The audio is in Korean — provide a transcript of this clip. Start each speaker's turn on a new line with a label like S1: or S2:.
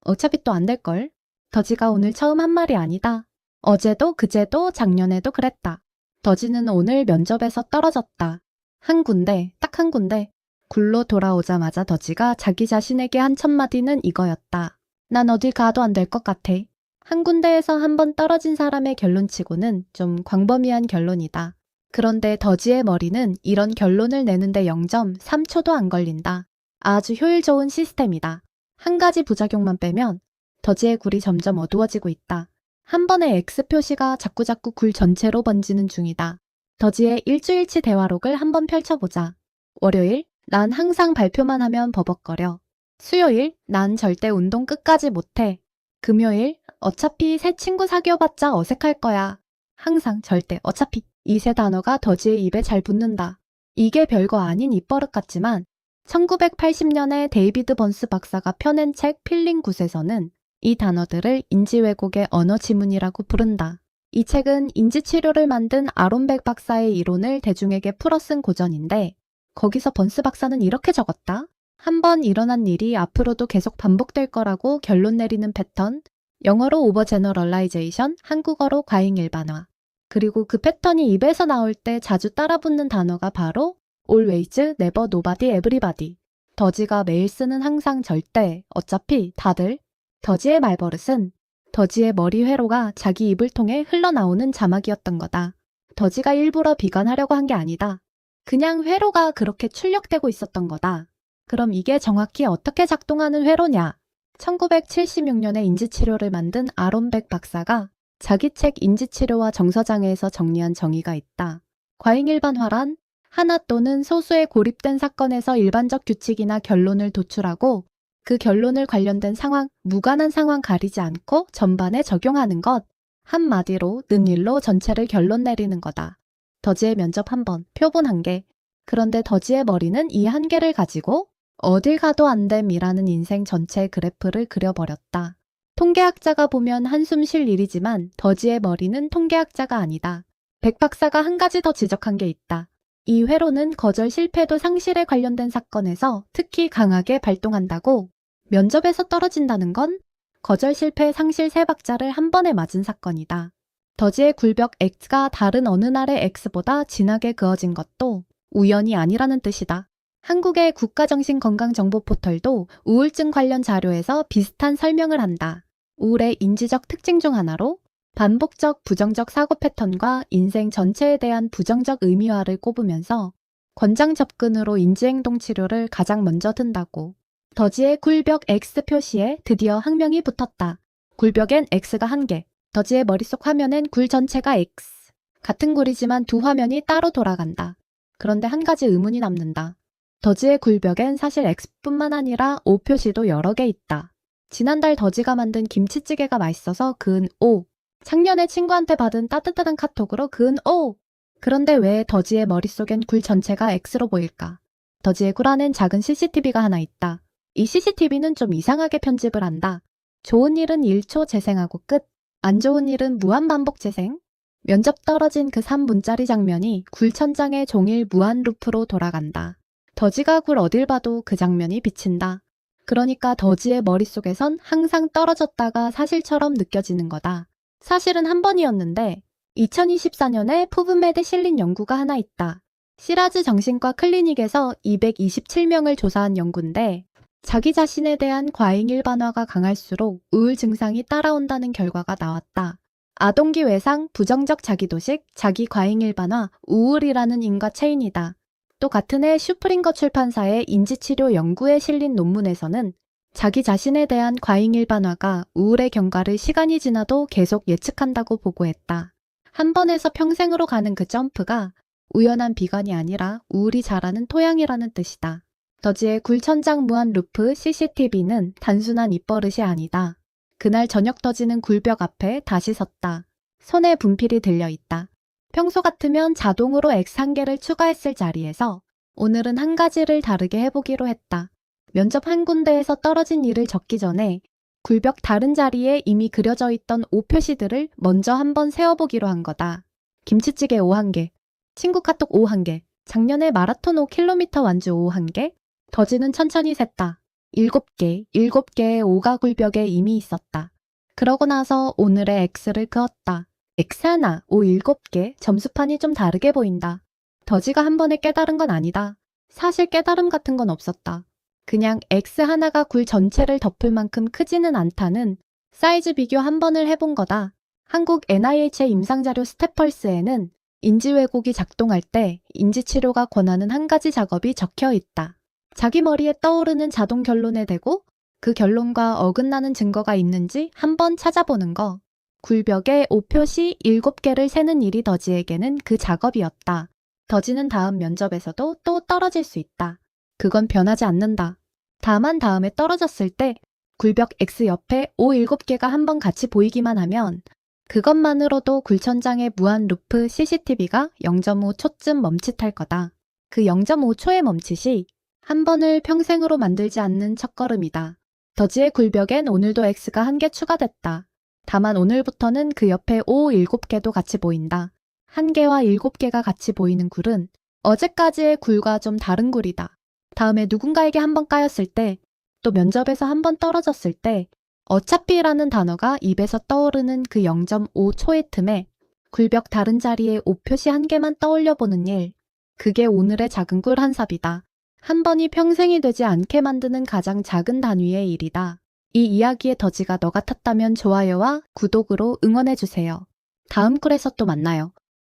S1: 어차피 또 안 될걸. 더지가 오늘 처음 한 말이 아니다. 어제도 그제도 작년에도 그랬다. 더지는 오늘 면접에서 떨어졌다. 한 군데, 딱 한 군데. 굴로 돌아오자마자 더지가 자기 자신에게 한 첫마디는 이거였다. 난 어딜 가도 안 될 것 같아. 한 군데에서 한 번 떨어진 사람의 결론치고는 좀 광범위한 결론이다. 그런데 더지의 머리는 이런 결론을 내는데 0.3초도 안 걸린다. 아주 효율 좋은 시스템이다. 한 가지 부작용만 빼면 더지의 굴이 점점 어두워지고 있다. 한 번의 X 표시가 자꾸자꾸 굴 전체로 번지는 중이다. 더지의 일주일치 대화록을 한번 펼쳐보자. 월요일, 난 항상 발표만 하면 버벅거려. 수요일, 난 절대 운동 끝까지 못해. 금요일, 어차피 새 친구 사귀어봤자 어색할 거야. 항상, 절대, 어차피. 이 세 단어가 더지의 입에 잘 붙는다. 이게 별거 아닌 입버릇 같지만 1980년에 데이비드 번스 박사가 펴낸 책 필링 굿에서는 이 단어들을 인지왜곡의 언어 지문이라고 부른다. 이 책은 인지치료를 만든 아론백 박사의 이론을 대중에게 풀어 쓴 고전인데 거기서 번스 박사는 이렇게 적었다. 한 번 일어난 일이 앞으로도 계속 반복될 거라고 결론 내리는 패턴, 영어로 오버제너럴라이제이션, 한국어로 과잉일반화. 그리고 그 패턴이 입에서 나올 때 자주 따라붙는 단어가 바로 always, never, nobody, everybody. 더지가 매일 쓰는 항상, 절대, 어차피, 다들. 더지의 말버릇은 더지의 머리 회로가 자기 입을 통해 흘러나오는 자막이었던 거다. 더지가 일부러 비관하려고 한 게 아니다. 그냥 회로가 그렇게 출력되고 있었던 거다. 그럼 이게 정확히 어떻게 작동하는 회로냐? 1976년에 인지치료를 만든 아론백 박사가 자기 책 인지치료와 정서장애에서 정리한 정의가 있다. 과잉일반화란 하나 또는 소수의 고립된 사건에서 일반적 규칙이나 결론을 도출하고 그 결론을 관련된 상황, 무관한 상황 가리지 않고 전반에 적용하는 것. 한마디로 는 일로 전체를 결론 내리는 거다. 더지의 면접 한 번, 표본 한 개. 그런데 더지의 머리는 이 한 개를 가지고 어딜 가도 안 됨이라는 인생 전체의 그래프를 그려버렸다. 통계학자가 보면 한숨 쉴 일이지만 더지의 머리는 통계학자가 아니다. 백 박사가 한 가지 더 지적한 게 있다. 이 회로는 거절 실패도 상실에 관련된 사건에서 특히 강하게 발동한다고. 면접에서 떨어진다는 건 거절 실패 상실 세 박자를 한 번에 맞은 사건이다. 더지의 굴벽 X가 다른 어느 날의 X보다 진하게 그어진 것도 우연이 아니라는 뜻이다. 한국의 국가정신건강정보 포털도 우울증 관련 자료에서 비슷한 설명을 한다. 우울의 인지적 특징 중 하나로 반복적 부정적 사고 패턴과 인생 전체에 대한 부정적 의미화를 꼽으면서 권장 접근으로 인지행동 치료를 가장 먼저 든다고. 더지의 굴벽 X 표시에 드디어 학명이 붙었다. 굴벽엔 X가 한 개, 더지의 머릿속 화면엔 굴 전체가 X. 같은 굴이지만 두 화면이 따로 돌아간다. 그런데 한 가지 의문이 남는다. 더지의 굴벽엔 사실 X뿐만 아니라 O 표시도 여러 개 있다. 지난달 더지가 만든 김치찌개가 맛있어서 그은 O. 작년에 친구한테 받은 따뜻한 카톡으로 그은 O. 그런데 왜 더지의 머릿속엔 굴 전체가 X로 보일까? 더지의 굴 안엔 작은 CCTV가 하나 있다. 이 CCTV는 좀 이상하게 편집을 한다. 좋은 일은 1초 재생하고 끝. 안 좋은 일은 무한반복 재생. 면접 떨어진 그 3분짜리 장면이 굴 천장의 종일 무한 루프로 돌아간다. 더지가 굴 어딜 봐도 그 장면이 비친다. 그러니까 더지의 머릿속에선 항상 떨어졌다가 사실처럼 느껴지는 거다. 사실은 한 번이었는데 2024년에 푸브메드에 실린 연구가 하나 있다. 시라즈 정신과 클리닉에서 227명을 조사한 연구인데 자기 자신에 대한 과잉일반화가 강할수록 우울 증상이 따라온다는 결과가 나왔다. 아동기 외상, 부정적 자기도식, 자기 과잉일반화, 우울이라는 인과 체인이다. 또 같은 해 슈프링거 출판사의 인지치료 연구에 실린 논문에서는 자기 자신에 대한 과잉일반화가 우울의 경과를 시간이 지나도 계속 예측한다고 보고했다. 한 번에서 평생으로 가는 그 점프가 우연한 비관이 아니라 우울이 자라는 토양이라는 뜻이다. 더지의 굴천장 무한 루프 CCTV는 단순한 입버릇이 아니다. 그날 저녁 더지는 굴벽 앞에 다시 섰다. 손에 분필이 들려있다. 평소 같으면 자동으로 X 한 개를 추가했을 자리에서 오늘은 한 가지를 다르게 해보기로 했다. 면접 한 군데에서 떨어진 일을 적기 전에 굴벽 다른 자리에 이미 그려져 있던 O 표시들을 먼저 한번 세어보기로 한 거다. 김치찌개 O 한 개, 친구 카톡 O 한 개, 작년에 마라톤 5km 완주 O 한 개, 더지는 천천히 셌다. 7개, 7개의 오가 굴벽에 이미 있었다. 그러고 나서 오늘의 X를 그었다. X 하나, O 7개, 점수판이 좀 다르게 보인다. 더지가 한 번에 깨달은 건 아니다. 사실 깨달음 같은 건 없었다. 그냥 X 하나가 굴 전체를 덮을 만큼 크지는 않다는 사이즈 비교 한 번을 해본 거다. 한국 NIH의 임상자료 스테펄스에는 인지 왜곡이 작동할 때 인지치료가 권하는 한 가지 작업이 적혀 있다. 자기 머리에 떠오르는 자동 결론에 대고 그 결론과 어긋나는 증거가 있는지 한번 찾아보는 거. 굴벽에 오표시 7개를 세는 일이 더지에게는 그 작업이었다. 더지는 다음 면접에서도 또 떨어질 수 있다. 그건 변하지 않는다. 다만 다음에 떨어졌을 때 굴벽 X 옆에 O 7개가 한번 같이 보이기만 하면 그것만으로도 굴천장의 무한 루프 CCTV가 0.5초쯤 멈칫할 거다. 그 0.5초의 멈칫이 한 번을 평생으로 만들지 않는 첫걸음이다. 더지의 굴벽엔 오늘도 X가 한 개 추가됐다. 다만 오늘부터는 그 옆에 O 7개도 같이 보인다. 1개와 7개가 같이 보이는 굴은 어제까지의 굴과 좀 다른 굴이다. 다음에 누군가에게 한번 까였을 때, 또 면접에서 한번 떨어졌을 때 어차피라는 단어가 입에서 떠오르는 그 0.5초의 틈에 굴벽 다른 자리에 O 표시 한 개만 떠올려 보는 일. 그게 오늘의 작은 굴 한 삽이다. 한 번이 평생이 되지 않게 만드는 가장 작은 단위의 일이다. 이 이야기의 더지가 너 같았다면 좋아요와 구독으로 응원해주세요. 다음 꿀에서 또 만나요.